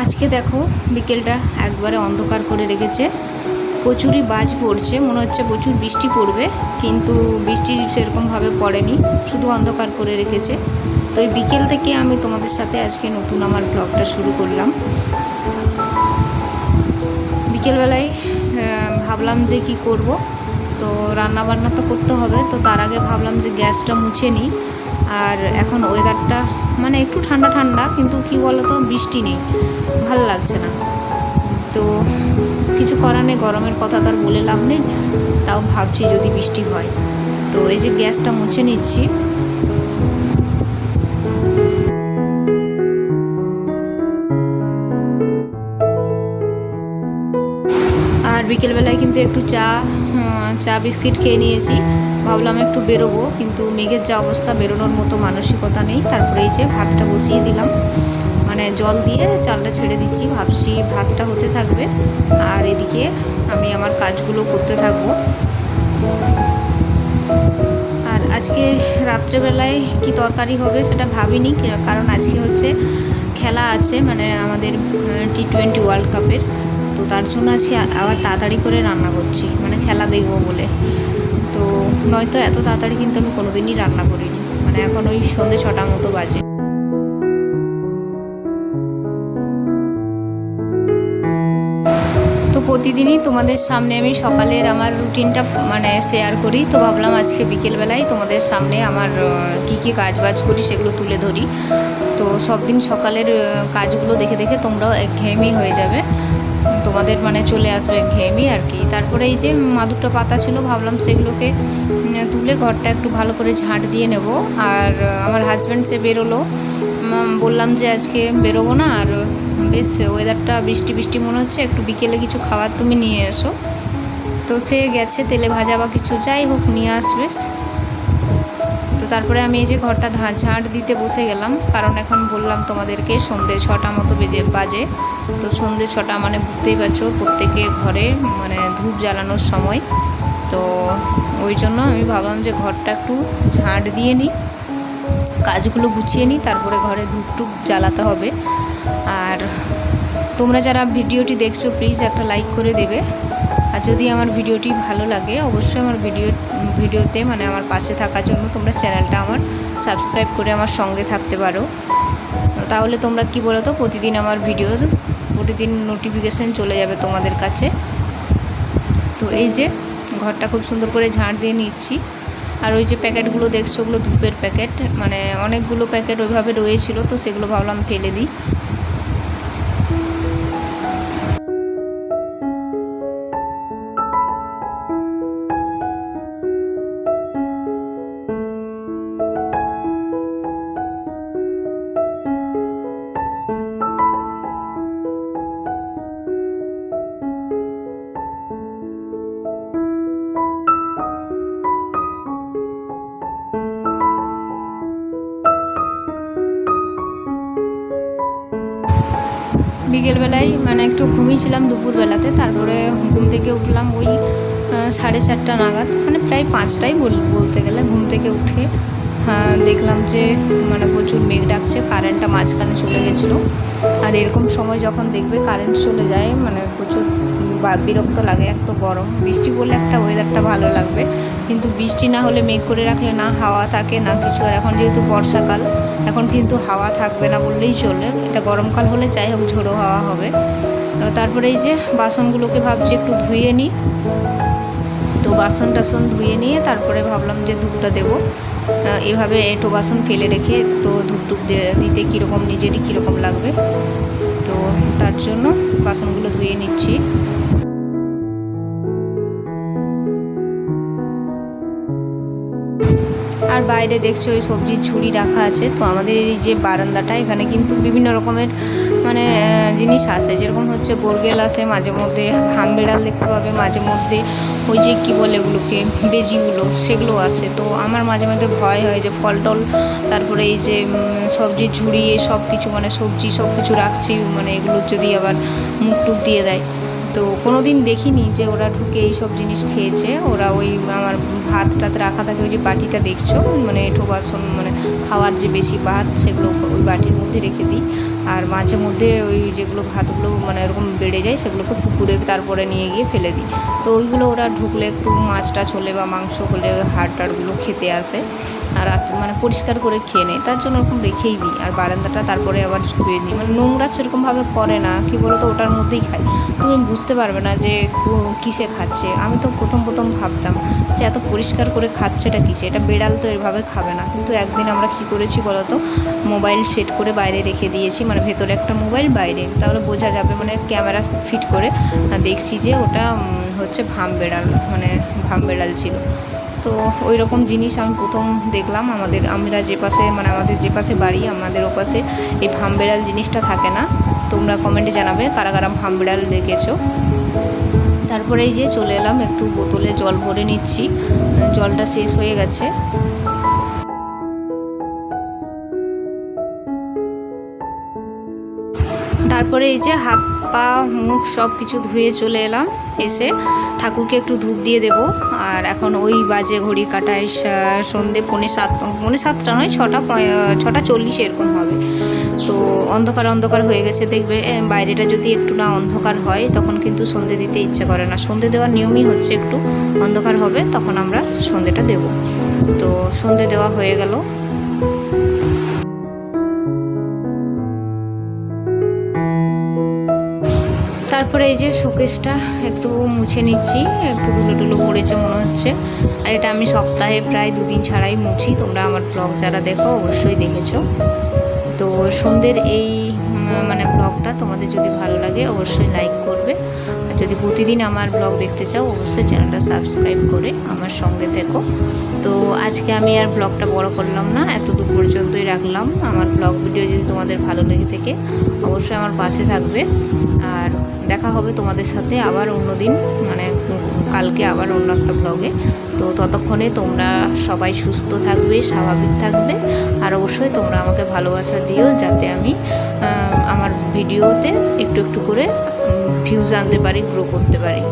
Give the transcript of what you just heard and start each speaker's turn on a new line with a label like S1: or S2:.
S1: আজকে দেখো বিকেলটা একবারে অন্ধকার করে রেখেছে। প্রচুরই বাজ পড়ছে, মনে হচ্ছে প্রচুর বৃষ্টি পড়বে, কিন্তু বৃষ্টি সেরকমভাবে পড়েনি, শুধু অন্ধকার করে রেখেছে। তো এই বিকেল থেকে আমি তোমাদের সাথে আজকে নতুন আমার ব্লগটা শুরু করলাম। বিকেলবেলায় ভাবলাম যে কি করব, তো রান্না বান্না তো করতে হবে, তো তার আগে ভাবলাম যে গ্যাসটা মুছে নিই। আর এখন ওয়েদারটা মানে একটু ঠান্ডা ঠান্ডা, কিন্তু কি বলো তো, বৃষ্টি নেই, ভালো লাগছে না। তো কিছু করার নেই, গরমের কথা তো আর বলে লাভ নেই, তাও ভাবছি যদি বৃষ্টি হয়। তো এই যে গ্যাসটা মুছে নিচ্ছি। আর বিকেলবেলায় কিন্তু একটু চা বিস্কিট খেয়ে নিয়েছি। ভাবলাম একটু বেরোবো, কিন্তু মেঘের যা অবস্থা, বেরোনোর মতো মানসিকতা নেই। তারপরে এই যে ভাতটা বসিয়ে দিলাম, মানে জল দিয়ে চালটা ছেড়ে দিচ্ছি, ভাবছি ভাতটা হতে থাকবে আর এদিকে আমি আমার কাজগুলো করতে থাকবো। আর আজকে রাত্রেবেলায় কি তরকারি হবে সেটা ভাবিনি, কারণ আজকে হচ্ছে খেলা আছে, মানে আমাদের T20 ওয়ার্ল্ড কাপের। তো তার জন্য আজকে আবার তাড়াতাড়ি করে রান্না করছি, মানে খেলা দেখবো বলে। তো নয়তো এত তাড়াতাড়ি কিন্তু আমি কোনোদিনই রান্না করিনি, মানে এখন ওই সন্ধ্যে 6টার মতো বাজে। তো প্রতিদিনই তোমাদের সামনে আমি সকালের আমার রুটিনটা মানে শেয়ার করি, তো ভাবলাম আজকে বিকেলবেলায় তোমাদের সামনে আমার কি কি কাজবাজ করি সেগুলো তুলে ধরি। তো সব দিন সকালের কাজগুলো দেখে দেখে তোমরাও একঘেয়েমি হয়ে যাবে, তোমাদের মানে চলে আসবে একঘেয়েমি আর কি। তারপরে এই যে মাদুরটা পাতা ছিল, ভাবলাম সেগুলোকে তুলে ঘরটা একটু ভালো করে ঝাঁট দিয়ে নেব। আর আমার হাজব্যান্ড সে বেরোলো, বললাম যে আজকে বেরোবো না, আর বেশ ওয়েদারটা বৃষ্টি বৃষ্টি মনে হচ্ছে, একটু বিকেলে কিছু খাবার তুমি নিয়ে এসো। তো সে গেছে তেলে ভাজা বা কিছু যাই হোক নিয়ে আসবে। তো তারপরে আমি এই যে ঘরটা ঝাঁট দিতে বসে গেলাম, কারণ এখন বললাম তোমাদেরকে সন্ধ্যে 6টা মতো বাজে। তো সন্ধ্যে 6টা মানে বুঝতেই পারছো প্রত্যেকের ঘরে মানে ধূপ জ্বালানোর সময়। তো ওই জন্য আমি ভাবলাম যে ঘরটা একটু ঝাঁট দিয়ে নিই, কাজগুলো গুছিয়ে নিই, তারপরে ঘরে ধূপ টুপ জ্বালাতে হবে। আর তোমরা যারা ভিডিওটি দেখছো প্লিজ একটা লাইক করে দেবে। আর যদি আমার ভিডিওটি ভালো লাগে অবশ্যই আমার ভিডিওতে মানে আমার পাশে থাকার জন্য তোমরা চ্যানেলটা আমার সাবস্ক্রাইব করে আমার সঙ্গে থাকতে পারো। তাহলে তোমরা কি বলো তো, প্রতিদিন আমার প্রতিদিন নোটিফিকেশান চলে যাবে তোমাদের কাছে। তো এই যে ঘরটা খুব সুন্দর করে ঝাঁট দিয়ে নিচ্ছি। আর ওই যে প্যাকেটগুলো দেখছো, ওগুলো ধূপের প্যাকেট, মানে অনেকগুলো প্যাকেট ওইভাবে রয়েছিল, তো সেগুলো ভাবলাম ফেলে দিই। বিকেলবেলায় মানে একটু ঘুমিয়েছিলাম দুপুরবেলাতে, তারপরে ঘুম থেকে উঠলাম ওই 4:30 নাগাদ, মানে প্রায় 5টাই বলতে গেলে। ঘুম থেকে উঠে দেখলাম যে মানে প্রচুর মেঘ ডাকছে, কারেন্টটা মাঝখানে চলে গেছিলো। আর এরকম সময় যখন দেখবে কারেন্ট চলে যায়, মানে প্রচুর বিরক্ত লাগে। এক তো গরম, বৃষ্টি পড়লে একটা ওয়েদারটা ভালো লাগবে, কিন্তু বৃষ্টি না হলে মেঘ করে রাখলে না হাওয়া থাকে না কিছু। আর এখন যেহেতু বর্ষাকাল, এখন কিন্তু হাওয়া থাকবে না বললেই চলে। এটা গরমকাল হলে যাই হোক ঝোড়ো হাওয়া হবে। তারপরে এই যে বাসনগুলোকে ভাবছি একটু ধুয়ে নিই। তো বাসন টাসন ধুয়ে নিয়ে তারপরে ভাবলাম যে ধূপটা দেবো। এভাবে এঁটো বাসন ফেলে রেখে তো ধূপ টুপ দিতে কীরকম নিজেরই কীরকম লাগবে, তো তার জন্য বাসনগুলো ধুয়ে নিচ্ছি। আর বাইরে দেখছো ওই সবজির ঝুড়ি রাখা আছে। তো আমাদের এই যে বারান্দাটা, এখানে কিন্তু বিভিন্ন রকমের মানে জিনিস আসে, যেরকম হচ্ছে গোরগেল আসে মাঝে মধ্যে, হামবেড়াল দেখতে পাবে মাঝে মধ্যে, ওই যে কী বলে এগুলোকে, বেজিগুলো, সেগুলো আসে। তো আমার মাঝে মধ্যে ভয় হয় যে ফল টল, তারপরে এই যে সবজির ঝুড়ি সব কিছু মানে সবজি সব কিছু রাখছি, মানে এগুলো যদি আবার মুখ টুক দিয়ে দেয়। তো কোনো দিন দেখিনি যে ওরা ঢুকে এইসব জিনিস খেয়েছে। ওরা ওই আমার ভাত টাত রাখা থাকে, ওই যে বাটিটা দেখছো, মানে এঁঠো বাসন মানে খাওয়ার যে বেশি ভাত, সেগুলো ওই বাটির মধ্যে রেখে দিই। আর মাঝে মধ্যে ওই যেগুলো ভাতগুলো মানে এরকম বেড়ে যায় সেগুলোকে পুকুরে তারপরে নিয়ে গিয়ে ফেলে দিই। তো ওইগুলো ওরা ঢুকলে একটু মাছ টাছ হলে বা মাংস হলে হাড় টাড়গুলো খেতে আসে, আর মানে পরিষ্কার করে খেয়ে নেয়, তার জন্য ওরকম রেখেই দিই। আর বারান্দাটা তারপরে আবার ধুয়ে দিই, মানে নোংরা সেরকমভাবে করে না, কী বলো তো, ওটার মধ্যেই খায়। তুমি বুঝতে পারবে না যে কিসে খাচ্ছে। আমি তো প্রথম ভাবতাম যে এত পরিষ্কার করে খাচ্ছেটা কিসে, এটা বেড়াল তো এভাবে খাবে না। কিন্তু একদিন আমরা কী করেছি বলো তো, মোবাইল সেট করে বাইরে রেখে দিয়েছি, মানে ভেতরে একটা মোবাইল বাইরে, তাহলে বোঝা যাবে, মানে ক্যামেরা ফিট করে দেখছি যে ওটা হচ্ছে ভাম বেড়াল, মানে ভাম বেড়াল ছিল। তো ওই রকম জিনিস আমি প্রথম দেখলাম। আমরা যে পাশে, মানে আমাদের যে পাশে বাড়ি, আমাদের ওপাশে এই ভাম বেড়াল জিনিসটা থাকে না। তোমরা কমেন্টে জানাবে কারা কারা ভাম বেড়াল দেখেছো। তারপরে এই যে চলে এলাম, একটু বোতলে জল ভরে নিচ্ছি, জলটা শেষ হয়ে গেছে। তারপরে এই যে হাত পা মুখ সব কিছু ধুয়ে চলে এলাম, এসে ঠাকুরকে একটু ধূপ দিয়ে দেব। আর এখন ওই বাজে ঘড়ি কাটায় সন্ধে 6:45 নয়, 6:40 এরকম হবে। তো অন্ধকার হয়ে গেছে, দেখবে বাইরেটা যদি একটু না অন্ধকার হয় তখন কিন্তু সন্ধে দিতে ইচ্ছে করে না। সন্ধে দেওয়ার নিয়মই হচ্ছে একটু অন্ধকার হবে তখন আমরা সন্ধেটা দেব। তো সন্ধে দেওয়া হয়ে গেল। তারপরে এই যে শোকেসটা একটু মুছে নিচ্ছি, একটু ধুলো পড়েছে মনে হচ্ছে। আর এটা আমি সপ্তাহে প্রায় 2 দিন ছাড়াই মুছি। তোমরা আমার ব্লগ যারা দেখো অবশ্যই দেখেছো। তো সন্ধ্যের এই মানে ব্লগটা তোমাদের যদি ভালো লাগে অবশ্যই লাইক করবে, আর যদি প্রতিদিন আমার ব্লগ দেখতে চাও অবশ্যই চ্যানেলটা সাবস্ক্রাইব করে আমার সঙ্গে থেকো। তো আজকে আমি আর ব্লগটা বড় করলাম না, এতদূর পর্যন্তই রাখলাম। আমার ব্লগ ভিডিও যদি তোমাদের ভালো লেগে থাকে অবশ্যই আমার পাশে থাকবে। আর দেখা হবে তোমাদের সাথে আবার অন্য দিন, মানে কালকে আবার অন্য একটা ব্লগে। তো ততক্ষণে তোমরা সবাই সুস্থ থাকবে, স্বাভাবিক থাকবে, আর অবশ্যই তোমরা আমাকে ভালোবাসা দিও যাতে আমি আমার ভিডিওতে একটু একটু করে ভিউজ আনতে পারি, গ্রো করতে পারি।